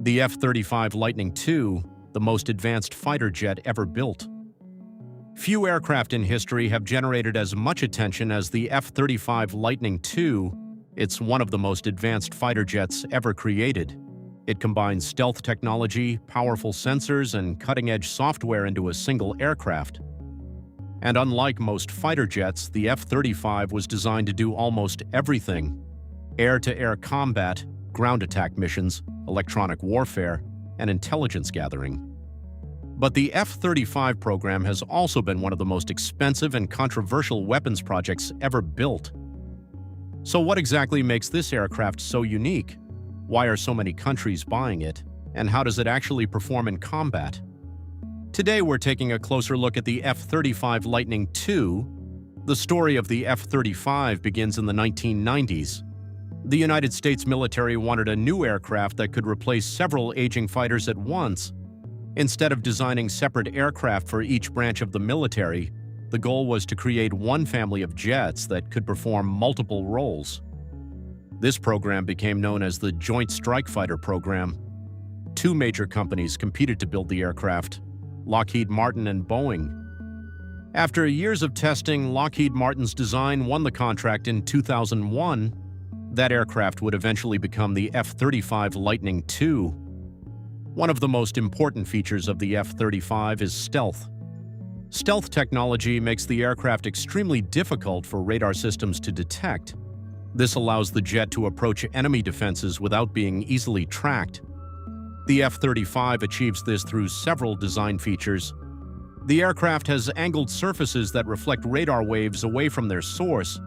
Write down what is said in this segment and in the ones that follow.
The F-35 Lightning II, the most advanced fighter jet ever built. Few aircraft in history have generated as much attention as the F-35 Lightning II. It's one of the most advanced fighter jets ever created. It combines stealth technology, powerful sensors, and cutting-edge software into a single aircraft. And unlike most fighter jets, the F-35 was designed to do almost everything: air-to-air combat, ground attack missions, electronic warfare, and intelligence gathering. But the F-35 program has also been one of the most expensive and controversial weapons projects ever built. So what exactly makes this aircraft so unique? Why are so many countries buying it? And how does it actually perform in combat? Today we're taking a closer look at the F-35 Lightning II. The story of the F-35 begins in the 1990s. The United States military wanted a new aircraft that could replace several aging fighters at once. Instead of designing separate aircraft for each branch of the military, the goal was to create one family of jets that could perform multiple roles. This program became known as the Joint Strike Fighter program. Two major companies competed to build the aircraft: Lockheed Martin and Boeing. After years of testing, Lockheed Martin's design won the contract in 2001. That aircraft would eventually become the F-35 Lightning II. One of the most important features of the F-35 is stealth. Stealth technology makes the aircraft extremely difficult for radar systems to detect. This allows the jet to approach enemy defenses without being easily tracked. The F-35 achieves this through several design features. The aircraft has angled surfaces that reflect radar waves away from their source.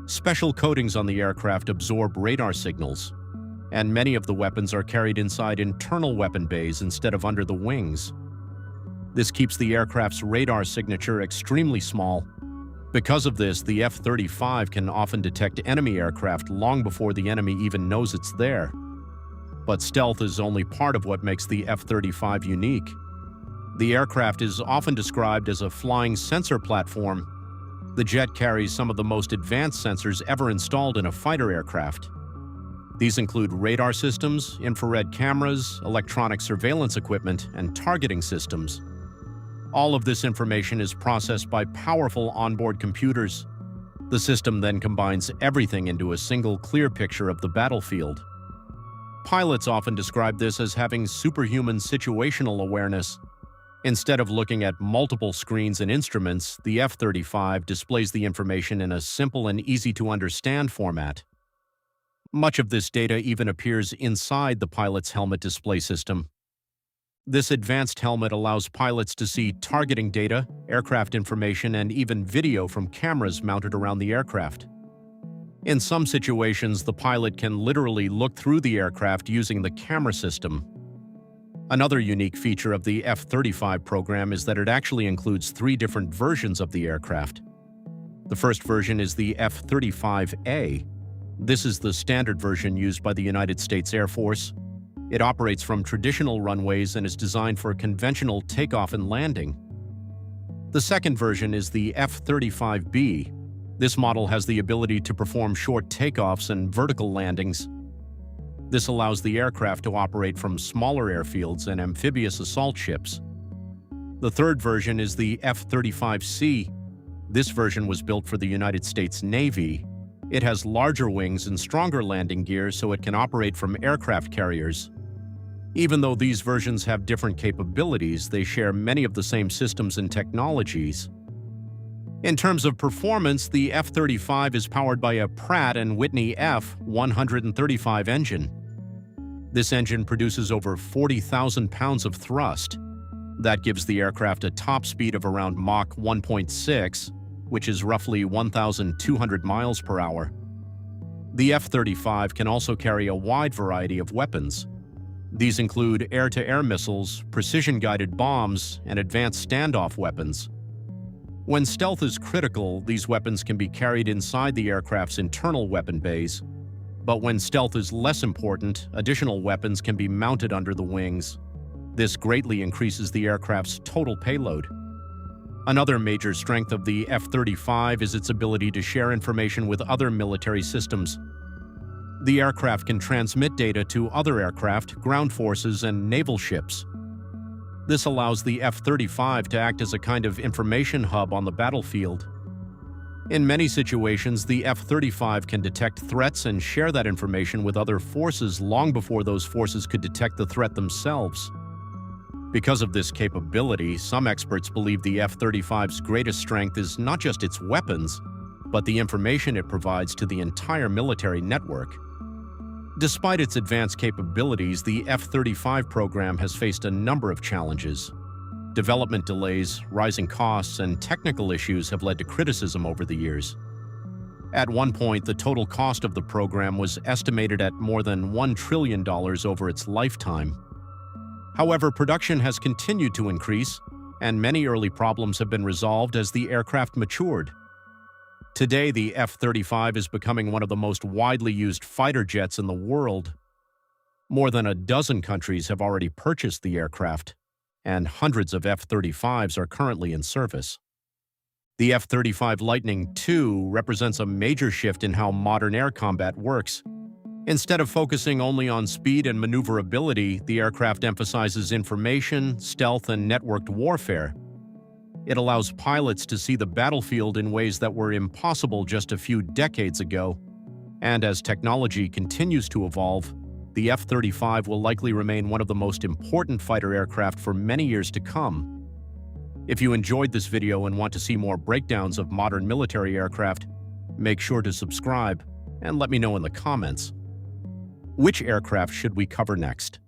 Special coatings on the aircraft absorb radar signals, and many of the weapons are carried inside internal weapon bays instead of under the wings. This keeps the aircraft's radar signature extremely small. Because of this, the F-35 can often detect enemy aircraft long before the enemy even knows it's there. But stealth is only part of what makes the F-35 unique. The aircraft is often described as a flying sensor platform. The jet carries some of the most advanced sensors ever installed in a fighter aircraft. These include radar systems, infrared cameras, electronic surveillance equipment, and targeting systems. All of this information is processed by powerful onboard computers. The system then combines everything into a single clear picture of the battlefield. Pilots often describe this as having superhuman situational awareness. Instead of looking at multiple screens and instruments, the F-35 displays the information in a simple and easy-to-understand format. Much of this data even appears inside the pilot's helmet display system. This advanced helmet allows pilots to see targeting data, aircraft information, and even video from cameras mounted around the aircraft. In some situations, the pilot can literally look through the aircraft using the camera system. Another unique feature of the F-35 program is that it actually includes 3 different versions of the aircraft. The first version is the F-35A. This is the standard version used by the United States Air Force. It operates from traditional runways and is designed for conventional takeoff and landing. The second version is the F-35B. This model has the ability to perform short takeoffs and vertical landings. This allows the aircraft to operate from smaller airfields and amphibious assault ships. The third version is the F-35C. This version was built for the United States Navy. It has larger wings and stronger landing gear so it can operate from aircraft carriers. Even though these versions have different capabilities, they share many of the same systems and technologies. In terms of performance, the F-35 is powered by a Pratt & Whitney F-135 engine. This engine produces over 40,000 pounds of thrust. That gives the aircraft a top speed of around Mach 1.6, which is roughly 1,200 miles per hour. The F-35 can also carry a wide variety of weapons. These include air-to-air missiles, precision-guided bombs, and advanced standoff weapons. When stealth is critical, these weapons can be carried inside the aircraft's internal weapon bays. But when stealth is less important, additional weapons can be mounted under the wings. This greatly increases the aircraft's total payload. Another major strength of the F-35 is its ability to share information with other military systems. The aircraft can transmit data to other aircraft, ground forces, and naval ships. This allows the F-35 to act as a kind of information hub on the battlefield. In many situations, the F-35 can detect threats and share that information with other forces long before those forces could detect the threat themselves. Because of this capability, some experts believe the F-35's greatest strength is not just its weapons, but the information it provides to the entire military network. Despite its advanced capabilities, the F-35 program has faced a number of challenges. Development delays, rising costs, and technical issues have led to criticism over the years. At one point, the total cost of the program was estimated at more than $1 trillion over its lifetime. However, production has continued to increase, and many early problems have been resolved as the aircraft matured. Today, the F-35 is becoming one of the most widely used fighter jets in the world. More than a dozen countries have already purchased the aircraft, and hundreds of F-35s are currently in service. The F-35 Lightning II represents a major shift in how modern air combat works. Instead of focusing only on speed and maneuverability, the aircraft emphasizes information, stealth, and networked warfare. It allows pilots to see the battlefield in ways that were impossible just a few decades ago. And as technology continues to evolve, the F-35 will likely remain one of the most important fighter aircraft for many years to come. If you enjoyed this video and want to see more breakdowns of modern military aircraft, make sure to subscribe and let me know in the comments. Which aircraft should we cover next?